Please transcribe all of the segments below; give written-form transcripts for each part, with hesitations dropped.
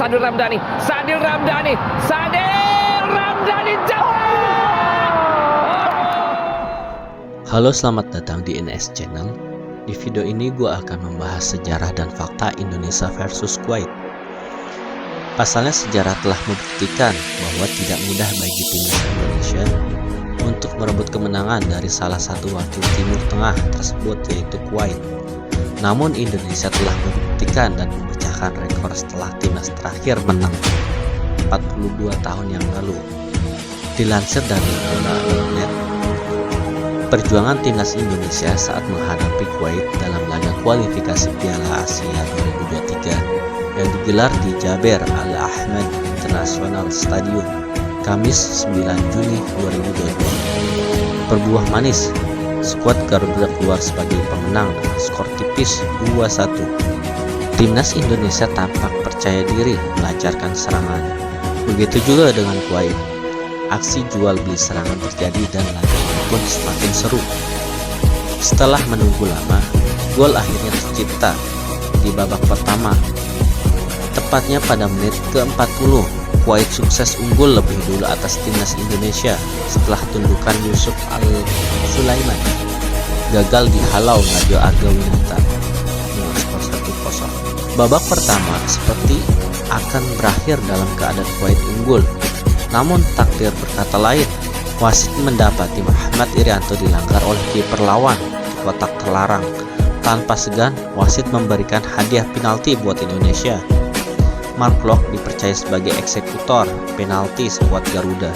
Sadil Ramdhani jauh. Halo, selamat datang di NS Channel. Di video ini gue akan membahas sejarah dan fakta Indonesia versus Kuwait. Pasalnya sejarah telah membuktikan bahwa tidak mudah bagi timnas Indonesia untuk merebut kemenangan dari salah satu wakil Timur Tengah tersebut, yaitu Kuwait. Namun Indonesia telah membuktikan dan memecahkan rekor setelah timnas terakhir menang 42 tahun yang lalu. Dilansir dari bola.net, perjuangan timnas Indonesia saat menghadapi Kuwait dalam laga kualifikasi Piala Asia 2023 yang digelar di Jaber Al Ahmad International Stadium, Kamis 9 Juni 2022. Berbuah manis, skuad Garuda keluar sebagai pemenang dengan skor tipis 2-1. Timnas Indonesia tampak percaya diri melancarkan serangan. Begitu juga dengan Kuwait. Aksi jual beli serangan terjadi dan laga pun semakin seru. Setelah menunggu lama, gol akhirnya tercipta di babak pertama. Tepatnya pada menit ke-40, Kuwait sukses unggul lebih dulu atas timnas Indonesia setelah tundukan Yusuf Al-Sulaiman gagal dihalau Nadio Argawinata dengan skor 1-0. Babak pertama seperti akan berakhir dalam keadaan Kuwait unggul. Namun takdir berkata lain. Wasit mendapati Muhammad Irianto dilanggar oleh kiper lawan di kotak terlarang. Tanpa segan, wasit memberikan hadiah penalti buat Indonesia. Mark Locke dipercaya sebagai eksekutor penalti skuad Garuda.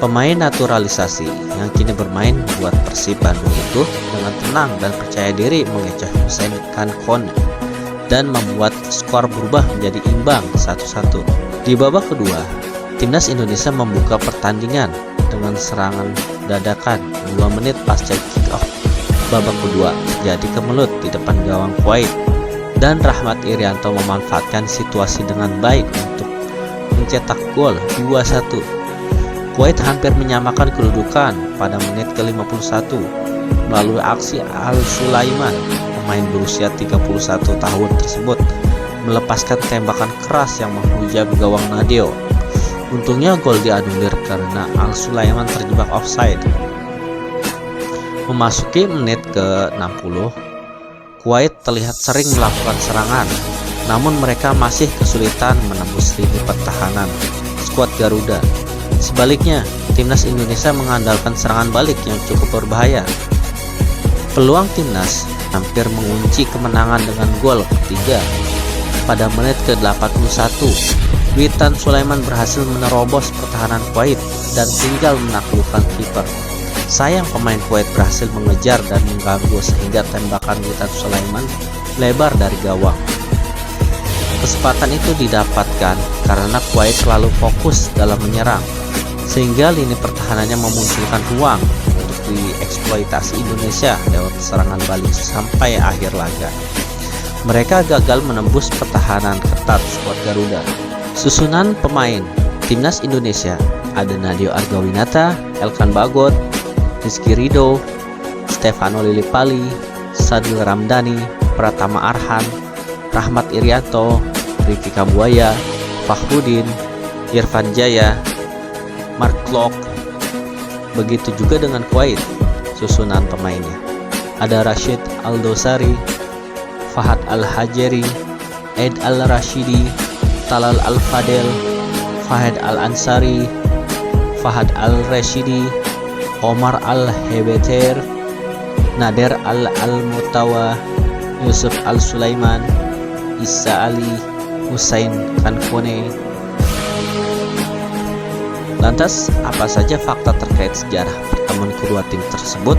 Pemain naturalisasi yang kini bermain buat Persib Bandung itu dengan tenang dan percaya diri mengecoh Hussein Khankone dan membuat skor berubah menjadi imbang 1-1. Di babak kedua, timnas Indonesia membuka pertandingan dengan serangan dadakan 2 menit pasca kick-off. Babak kedua terjadi kemelut di depan gawang Kuwait dan Rahmat Irianto memanfaatkan situasi dengan baik untuk mencetak gol 2-1. Kuwait hampir menyamakan kedudukan pada menit ke-51 melalui aksi Al-Sulaiman. Pemain berusia 31 tahun tersebut melepaskan tembakan keras yang menghujam gawang Nadio. Untungnya gol dianulir karena Al-Sulaiman terjebak offside. Memasuki menit ke-60, Kuwait terlihat sering melakukan serangan, namun mereka masih kesulitan menembus lini pertahanan skuad Garuda. Sebaliknya, timnas Indonesia mengandalkan serangan balik yang cukup berbahaya. Peluang timnas hampir mengunci kemenangan dengan gol ketiga. Pada menit ke-81, Witan Sulaiman berhasil menerobos pertahanan Kuwait dan tinggal menaklukkan kiper. Sayang pemain Kuwait berhasil mengejar dan mengganggu sehingga tembakan Witan Sulaiman lebar dari gawang. Kesempatan itu didapatkan karena Kuwait terlalu fokus dalam menyerang, sehingga lini pertahanannya memunculkan ruang untuk dieksploitasi Indonesia lewat serangan balik sampai akhir laga. Mereka gagal menembus pertahanan ketat skuad Garuda. Susunan pemain timnas Indonesia ada Nadio Argawinata, Elkan Bagot, Rizky Ridho, Stefano Lillipali, Sadil Ramdhani, Pratama Arhan, Rahmat Irianto, Ricky Kambuaya, Fakhrudin, Irfan Jaya, Mark Locke. Begitu juga dengan Kuwait. Susunan pemainnya ada Rashid Aldosari, Fahad Al-Hajeri, Ed Al-Rashidi, Talal Al-Fadel, Fahad Al-Ansari, Fahad Al-Rashidi, Omar Al-Hebeter, Nader Al-Mutawa, Yusuf Al-Sulaiman, Isa Ali, Hussein Khankone. Lantas, apa saja fakta terkait sejarah pertemuan kedua tim tersebut?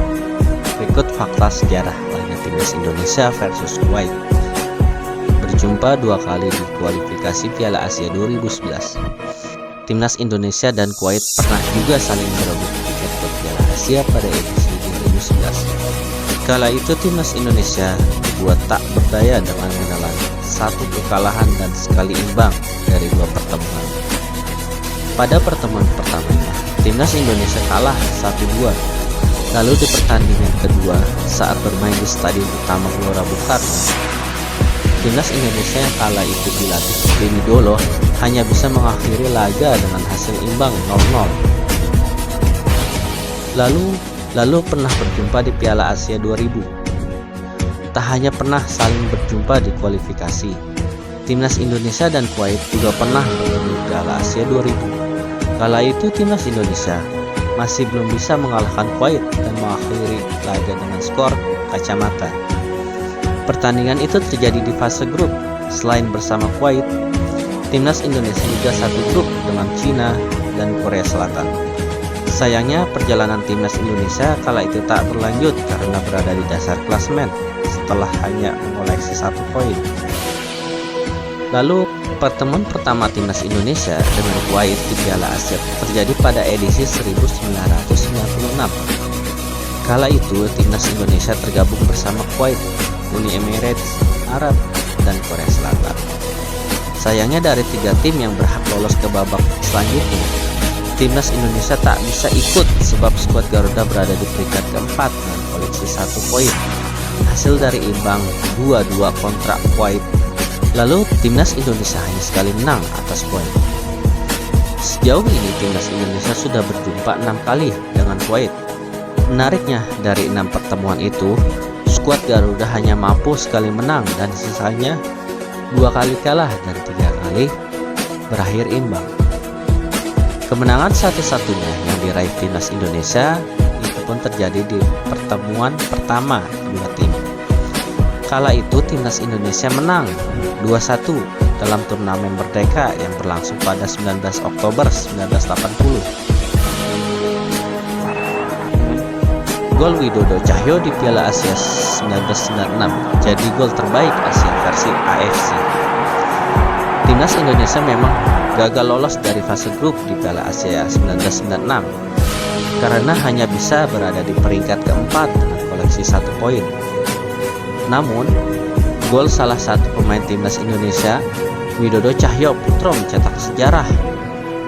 Berikut fakta sejarah laga timnas Indonesia versus Kuwait. Berjumpa 2 kali di kualifikasi Piala Asia 2011. Timnas Indonesia dan Kuwait pernah juga saling berebut tiket ke Piala Asia pada edisi 2011. Kala itu timnas Indonesia dibuat tak berdaya dengan menelan 1 kekalahan dan sekali imbang dari 2 pertemuan. Pada pertemuan pertamanya, timnas Indonesia kalah 1-2. Lalu di pertandingan kedua, saat bermain di Stadion Utama Gelora Bung Karno, timnas Indonesia yang kala itu dilatih Beni Dolo hanya bisa mengakhiri laga dengan hasil imbang 0-0. Lalu pernah berjumpa di Piala Asia 2000. Tak hanya pernah saling berjumpa di kualifikasi, timnas Indonesia dan Kuwait juga pernah bertemu di Piala Asia 2000. Kala itu timnas Indonesia masih belum bisa mengalahkan Kuwait dan mengakhiri laga dengan skor kacamata. Pertandingan itu terjadi di fase grup. Selain bersama Kuwait, timnas Indonesia juga satu grup dengan Cina dan Korea Selatan. Sayangnya perjalanan timnas Indonesia kala itu tak berlanjut karena berada di dasar klasemen setelah hanya mengoleksi 1 poin. Lalu pertemuan pertama timnas Indonesia dengan Kuwait di Piala Asia terjadi pada edisi 1996. Kala itu timnas Indonesia tergabung bersama Kuwait, Uni Emirat Arab, dan Korea Selatan. Sayangnya dari 3 tim yang berhak lolos ke babak selanjutnya, timnas Indonesia tak bisa ikut sebab skuad Garuda berada di peringkat keempat dengan koleksi 1 poin. Hasil dari imbang 2-2 kontra Kuwait. Lalu timnas Indonesia hanya sekali menang atas Kuwait. Sejauh ini timnas Indonesia sudah berjumpa 6 kali dengan Kuwait. Menariknya, dari 6 pertemuan itu, skuad Garuda hanya mampu sekali menang dan sisanya 2 kali kalah dan 3 kali berakhir imbang. Kemenangan satu-satunya yang diraih timnas Indonesia itu pun terjadi di pertemuan pertama kedua tim. Kala itu timnas Indonesia menang 2-1 dalam turnamen Merdeka yang berlangsung pada 19 Oktober 1980. Gol Widodo Cahyo di Piala Asia 1996 jadi gol terbaik Asia versi AFC. Timnas Indonesia memang gagal lolos dari fase grup di Piala Asia 1996 karena hanya bisa berada di peringkat keempat dengan koleksi 1 poin. Namun, gol salah satu pemain timnas Indonesia, Widodo Cahyo Putro, mencetak sejarah.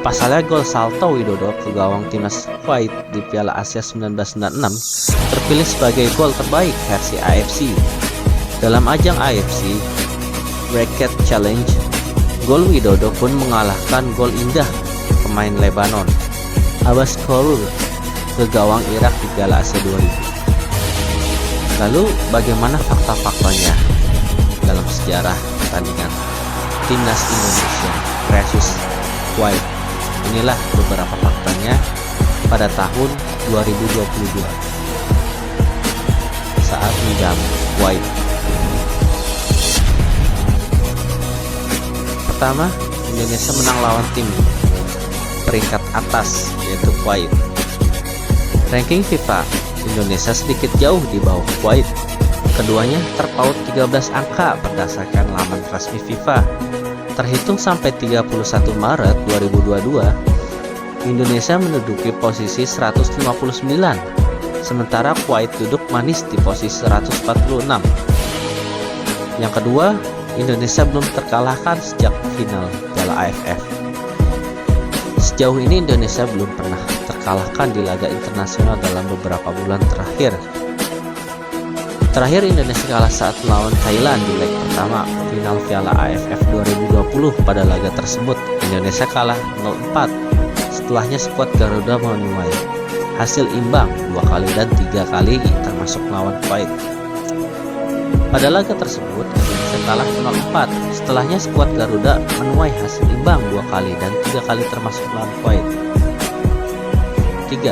Pasalnya gol salto Widodo ke gawang timnas Kuwait di Piala Asia 1996 terpilih sebagai gol terbaik versi AFC. Dalam ajang AFC Bracket Challenge, gol Widodo pun mengalahkan gol indah pemain Lebanon, Abbas Korur, ke gawang Irak di Piala Asia 2000. Lalu bagaimana fakta-faktanya dalam sejarah pertandingan timnas Indonesia versus Kuwait? Inilah beberapa faktanya pada tahun 2022 saat menjamu Kuwait. Pertama, Indonesia menang lawan tim peringkat atas yaitu Kuwait. Ranking FIFA, Indonesia sedikit jauh di bawah Kuwait. Keduanya terpaut 13 angka berdasarkan laman resmi FIFA. Terhitung sampai 31 Maret 2022, Indonesia menduduki posisi 159, sementara Kuwait duduk manis di posisi 146. Yang kedua, Indonesia belum terkalahkan sejak final Piala AFF. Sejauh ini Indonesia belum pernah terkalahkan di laga internasional dalam beberapa bulan terakhir. Terakhir Indonesia kalah saat melawan Thailand di leg pertama final Piala AFF 2020. Pada laga tersebut Indonesia kalah 0-4. Setelahnya skuad Garuda menuai hasil imbang 2 kali dan 3 kali termasuk melawan Kuwait. Pada laga tersebut Indonesia kalah 0-4. Setelahnya skuad Garuda menuai hasil imbang 2 kali dan 3 kali termasuk melawan Kuwait. 3.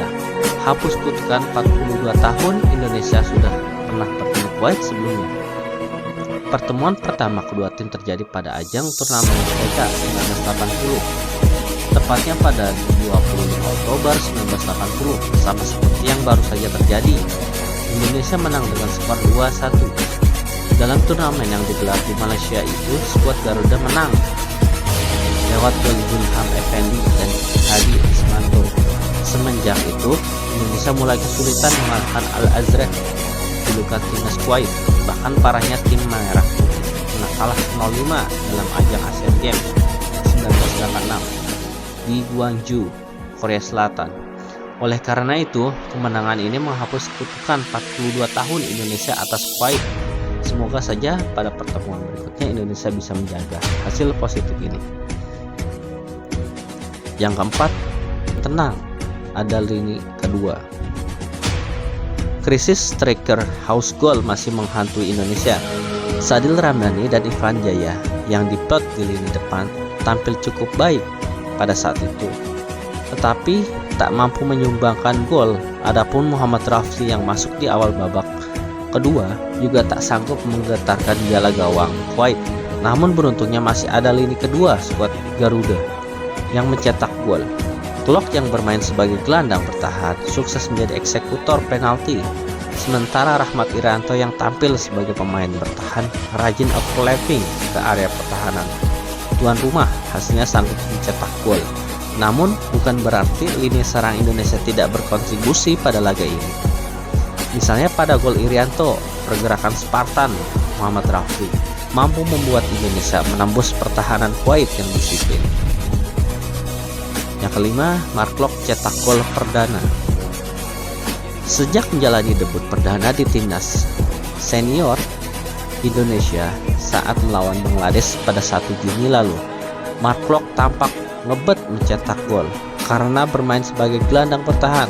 Hapus kutukan 42 tahun Indonesia sudah pernah bertemu Kuwait sebelumnya. Pertemuan pertama kedua tim terjadi pada ajang turnamen Merdeka 1980, tepatnya pada 25 Oktober 1980. Sama seperti yang baru saja terjadi, Indonesia menang dengan skor 2-1. Dalam turnamen yang digelar di Malaysia itu, skuad Garuda menang lewat gol Zulham Effendi dan Hadi Ismanto. Semenjak itu, Indonesia mulai kesulitan mengalahkan Al-Azraq, julukan timnas Kuwait. Bahkan parahnya tim Merah Putih pernah kalah 0-5 dalam ajang Asian Games 1986 di Gwangju, Korea Selatan. Oleh karena itu, kemenangan ini menghapus kutukan 42 tahun Indonesia atas Kuwait Semoga saja pada pertemuan berikutnya Indonesia bisa menjaga hasil positif ini. Yang keempat, tenang, ada lini kedua. Krisis striker house goal masih menghantui Indonesia. Sadil Ramdhani dan Ivan Jaya yang diplot di lini depan tampil cukup baik pada saat itu, tetapi tak mampu menyumbangkan gol. Adapun Muhammad Rafli yang masuk di awal babak kedua juga tak sanggup menggetarkan jala gawang Kuwait. Namun beruntungnya masih ada lini kedua skuad Garuda yang mencetak gol. Klok yang bermain sebagai gelandang bertahan sukses menjadi eksekutor penalti, sementara Rahmat Irianto yang tampil sebagai pemain bertahan rajin overlapping ke area pertahanan tuan rumah hasilnya sanggup mencetak gol. Namun bukan berarti lini serang Indonesia tidak berkontribusi pada laga ini. Misalnya pada gol Irianto, pergerakan Spartan Muhammad Rafli mampu membuat Indonesia menembus pertahanan Kuwait yang disiplin. Yang kelima, Mark Klok cetak gol perdana. Sejak menjalani debut perdana di timnas senior Indonesia saat melawan Bangladesh pada 1 Juni lalu, Mark Klok tampak ngebet mencetak gol karena bermain sebagai gelandang bertahan.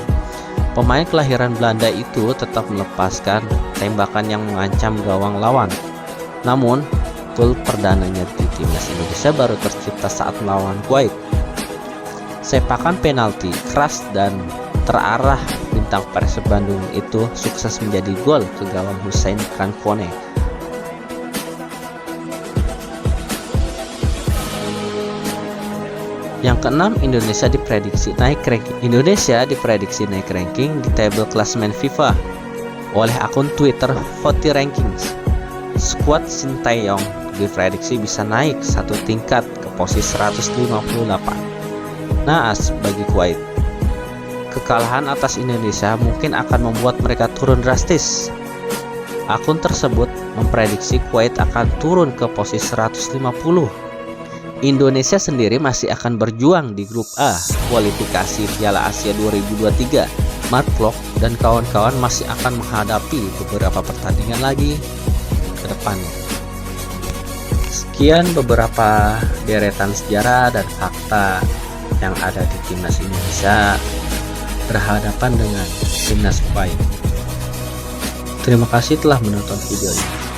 Pemain kelahiran Belanda itu tetap melepaskan tembakan yang mengancam gawang lawan. Namun, gol perdananya di timnas Indonesia baru tercipta saat melawan Kuwait. Sepakan penalti keras dan terarah bintang Persib Bandung itu sukses menjadi gol ke gawang Hussein Kankone. Yang keenam, Indonesia diprediksi naik ranking di tabel klasemen FIFA oleh akun Twitter Voti Rankings. Skuad Sinteyong diprediksi bisa naik satu tingkat ke posisi 158. Naas bagi Kuwait. Kekalahan atas Indonesia mungkin akan membuat mereka turun drastis. Akun tersebut memprediksi Kuwait akan turun ke posisi 150. Indonesia sendiri masih akan berjuang di grup A kualifikasi Piala Asia 2023. Mark Klok dan kawan-kawan masih akan menghadapi beberapa pertandingan lagi ke depannya. Sekian beberapa deretan sejarah dan fakta yang ada di timnas Indonesia berhadapan dengan timnas Kuwait. Terima kasih telah menonton video ini.